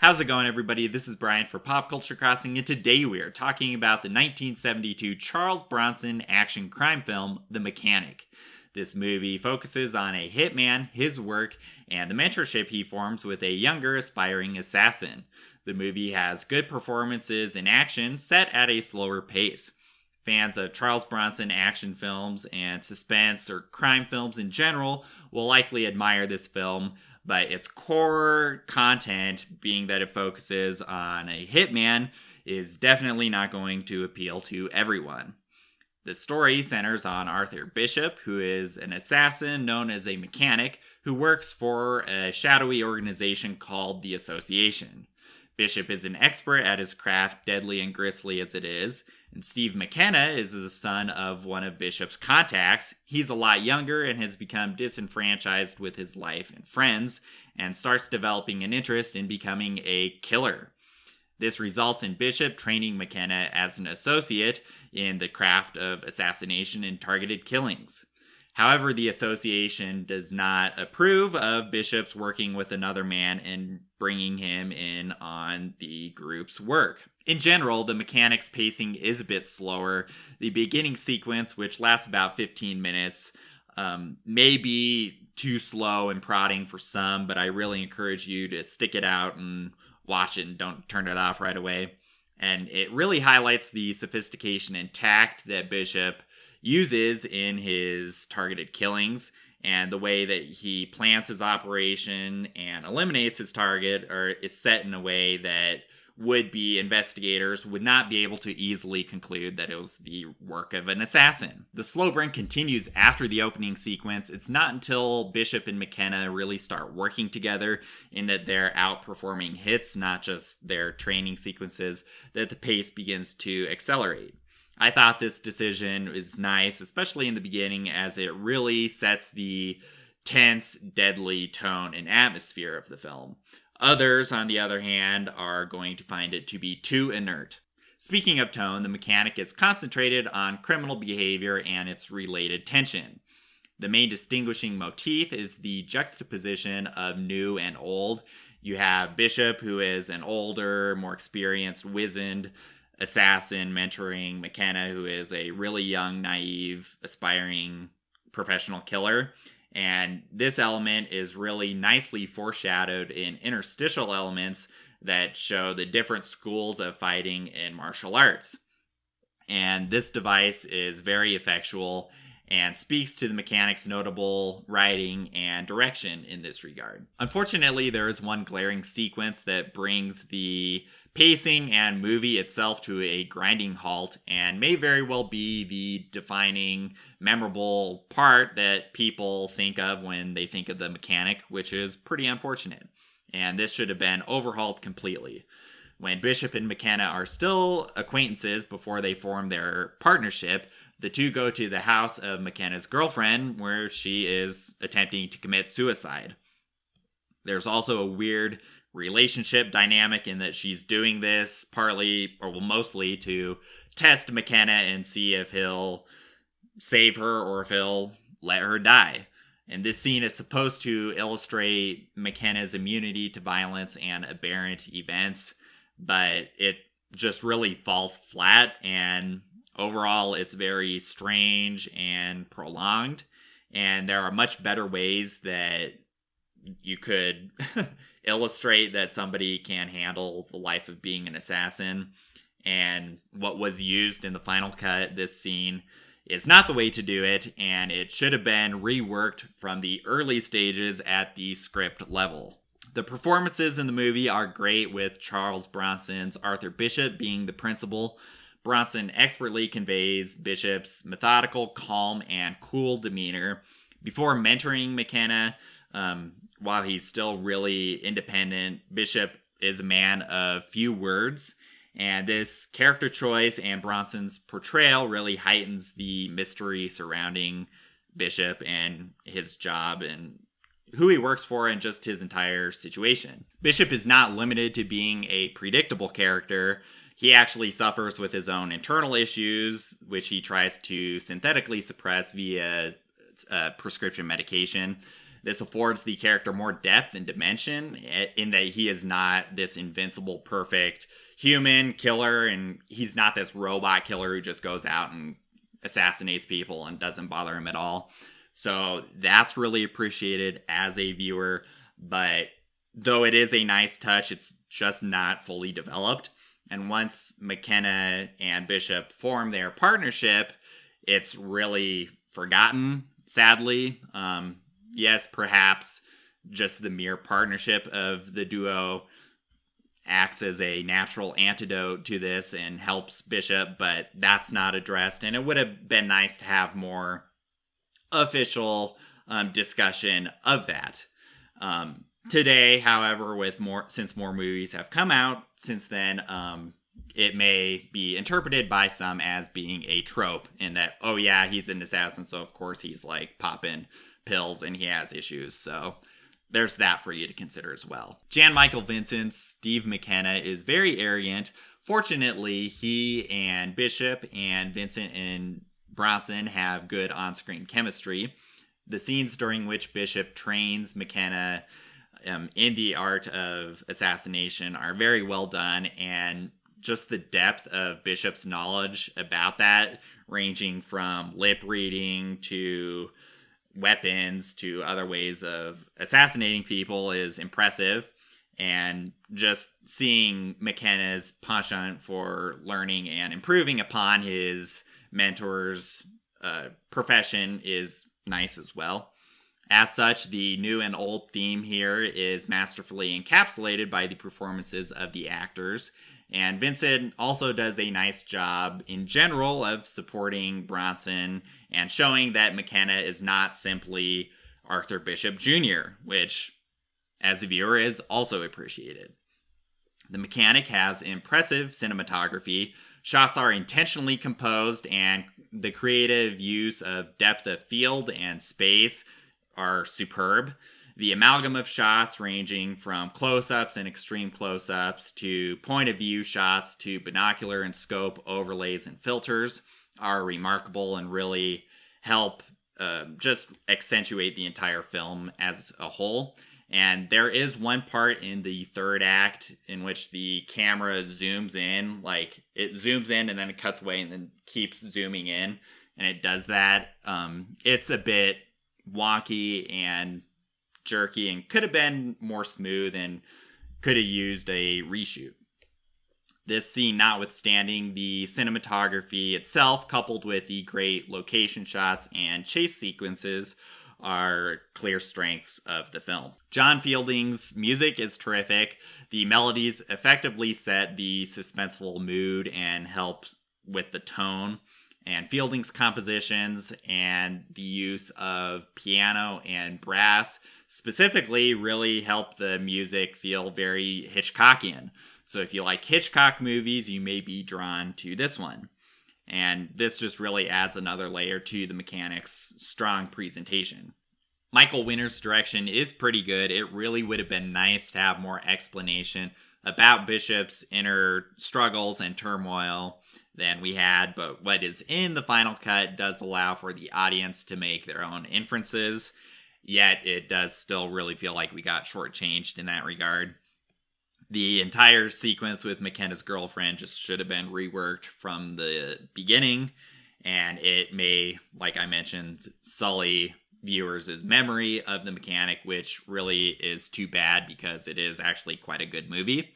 How's it going, everybody? This is Brian for Pop Culture Crossing, and today we are talking about the 1972 Charles Bronson action crime film, The Mechanic. This movie focuses on a hitman, his work, and the mentorship he forms with a younger, aspiring assassin. The movie has good performances and action set at a slower pace. Fans of Charles Bronson action films and suspense or crime films in general will likely admire this film, but its core content, being that it focuses on a hitman, is definitely not going to appeal to everyone. The story centers on Arthur Bishop, who is an assassin known as a mechanic who works for a shadowy organization called the Association. Bishop is an expert at his craft, deadly and grisly as it is, and Steve McKenna is the son of one of Bishop's contacts. He's a lot younger and has become disenfranchised with his life and friends, and starts developing an interest in becoming a killer. This results in Bishop training McKenna as an associate in the craft of assassination and targeted killings. However, the Association does not approve of Bishop's working with another man and bringing him in on the group's work. In general, the mechanic's pacing is a bit slower. The beginning sequence, which lasts about 15 minutes, may be too slow and prodding for some, but I really encourage you to stick it out and watch it and don't turn it off right away. And it really highlights the sophistication and tact that Bishop uses in his targeted killings, and the way that he plans his operation and eliminates his target is set in a way that would-be investigators would not be able to easily conclude that it was the work of an assassin. The slow burn continues after the opening sequence. It's not until Bishop and McKenna really start working together in that they're outperforming hits, not just their training sequences, that the pace begins to accelerate. I thought this decision is nice, especially in the beginning, as it really sets the tense, deadly tone and atmosphere of the film. Others, on the other hand, are going to find it to be too inert. Speaking of tone, The Mechanic is concentrated on criminal behavior and its related tension. The main distinguishing motif is the juxtaposition of new and old. You have Bishop, who is an older, more experienced, wizened assassin mentoring McKenna, who is a really young, naive, aspiring professional killer. And this element is really nicely foreshadowed in interstitial elements that show the different schools of fighting in martial arts. And this device is very effectual and speaks to the mechanic's notable writing and direction in this regard. Unfortunately, there is one glaring sequence that brings the pacing and movie itself to a grinding halt and may very well be the defining, memorable part that people think of when they think of The Mechanic, which is pretty unfortunate. And this should have been overhauled completely. When Bishop and McKenna are still acquaintances before they form their partnership, the two go to the house of McKenna's girlfriend, where she is attempting to commit suicide. There's also a weird relationship dynamic in that she's doing this partly, or mostly, to test McKenna and see if he'll save her or if he'll let her die. And this scene is supposed to illustrate McKenna's immunity to violence and aberrant events, but it just really falls flat, and overall it's very strange and prolonged. And there are much better ways that you could illustrate that somebody can handle the life of being an assassin. And what was used in the final cut, this scene, is not the way to do it, and it should have been reworked from the early stages at the script level. The performances in the movie are great, with Charles Bronson's Arthur Bishop being the principal. Bronson expertly conveys Bishop's methodical, calm, and cool demeanor. Before mentoring McKenna, while he's still really independent, Bishop is a man of few words, and this character choice and Bronson's portrayal really heightens the mystery surrounding Bishop and his job and who he works for and just his entire situation. Bishop is not limited to being a predictable character. He actually suffers with his own internal issues, which he tries to synthetically suppress via prescription medication. This affords the character more depth and dimension in that he is not this invincible, perfect human killer, and he's not this robot killer who just goes out and assassinates people and doesn't bother him at all. So that's really appreciated as a viewer, but though it is a nice touch, it's just not fully developed. And once McKenna and Bishop form their partnership, it's really forgotten, sadly. Yes, perhaps just the mere partnership of the duo acts as a natural antidote to this and helps Bishop, but that's not addressed. And it would have been nice to have more official discussion of that. Today, however, since more movies have come out since then, it may be interpreted by some as being a trope in that, oh yeah, he's an assassin, so of course he's like popping pills and he has issues. So there's that for you to consider as well. Jan Michael Vincent's Steve McKenna is very arrogant. Fortunately, he and Bishop and Vincent and Bronson have good on-screen chemistry. The scenes during which Bishop trains McKenna in the art of assassination are very well done, and just the depth of Bishop's knowledge about that, ranging from lip reading to weapons to other ways of assassinating people, is impressive. And just seeing McKenna's penchant for learning and improving upon his mentor's profession is nice as well. As such, the new and old theme here is masterfully encapsulated by the performances of the actors. And Vincent also does a nice job in general of supporting Bronson and showing that McKenna is not simply Arthur Bishop Jr., which, as a viewer, is also appreciated. The Mechanic has impressive cinematography. Shots are intentionally composed, and the creative use of depth of field and space are superb. The amalgam of shots ranging from close-ups and extreme close-ups to point-of-view shots to binocular and scope overlays and filters are remarkable and really help just accentuate the entire film as a whole. And there is one part in the third act in which the camera zooms in, like it zooms in and then it cuts away and then keeps zooming in. And it does that. It's a bit wonky and jerky and could have been more smooth and could have used a reshoot. This scene notwithstanding, the cinematography itself, coupled with the great location shots and chase sequences, are clear strengths of the film. John Fielding's music is terrific. The melodies effectively set the suspenseful mood and help with the tone. And Fielding's compositions and the use of piano and brass specifically really help the music feel very Hitchcockian. So if you like Hitchcock movies, you may be drawn to this one. And this just really adds another layer to the Mechanic's strong presentation. Michael Winner's direction is pretty good. It really would have been nice to have more explanation about Bishop's inner struggles and turmoil than we had, but what is in the final cut does allow for the audience to make their own inferences, yet it does still really feel like we got shortchanged in that regard. The entire sequence with McKenna's girlfriend just should have been reworked from the beginning, and it may, like I mentioned, sully viewers' memory of The Mechanic, which really is too bad because it is actually quite a good movie.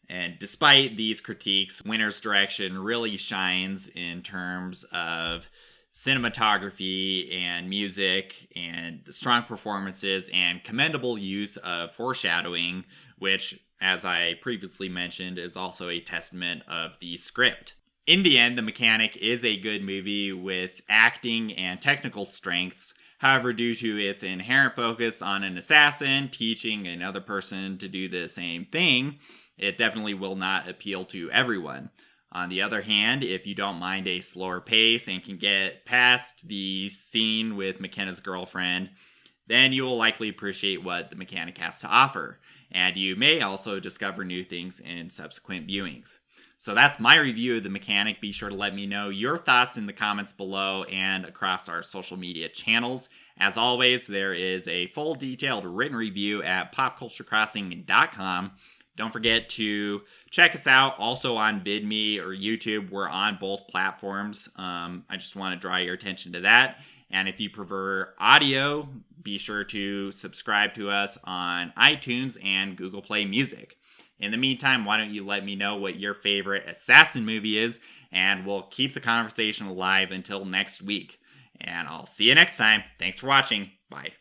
And despite these critiques, Winner's direction really shines in terms of cinematography and music and strong performances and commendable use of foreshadowing, which, as I previously mentioned, is also a testament of the script. In the end, The Mechanic is a good movie with acting and technical strengths. However, due to its inherent focus on an assassin teaching another person to do the same thing, it definitely will not appeal to everyone. On the other hand, if you don't mind a slower pace and can get past the scene with McKenna's girlfriend, then you will likely appreciate what The Mechanic has to offer. And you may also discover new things in subsequent viewings. So that's my review of The Mechanic. Be sure to let me know your thoughts in the comments below and across our social media channels. As always, there is a full detailed written review at popculturecrossing.com. Don't forget to check us out also on VidMe or YouTube. We're on both platforms. I just want to draw your attention to that. And if you prefer audio, be sure to subscribe to us on iTunes and Google Play Music. In the meantime, why don't you let me know what your favorite assassin movie is, and we'll keep the conversation alive until next week. And I'll see you next time. Thanks for watching. Bye.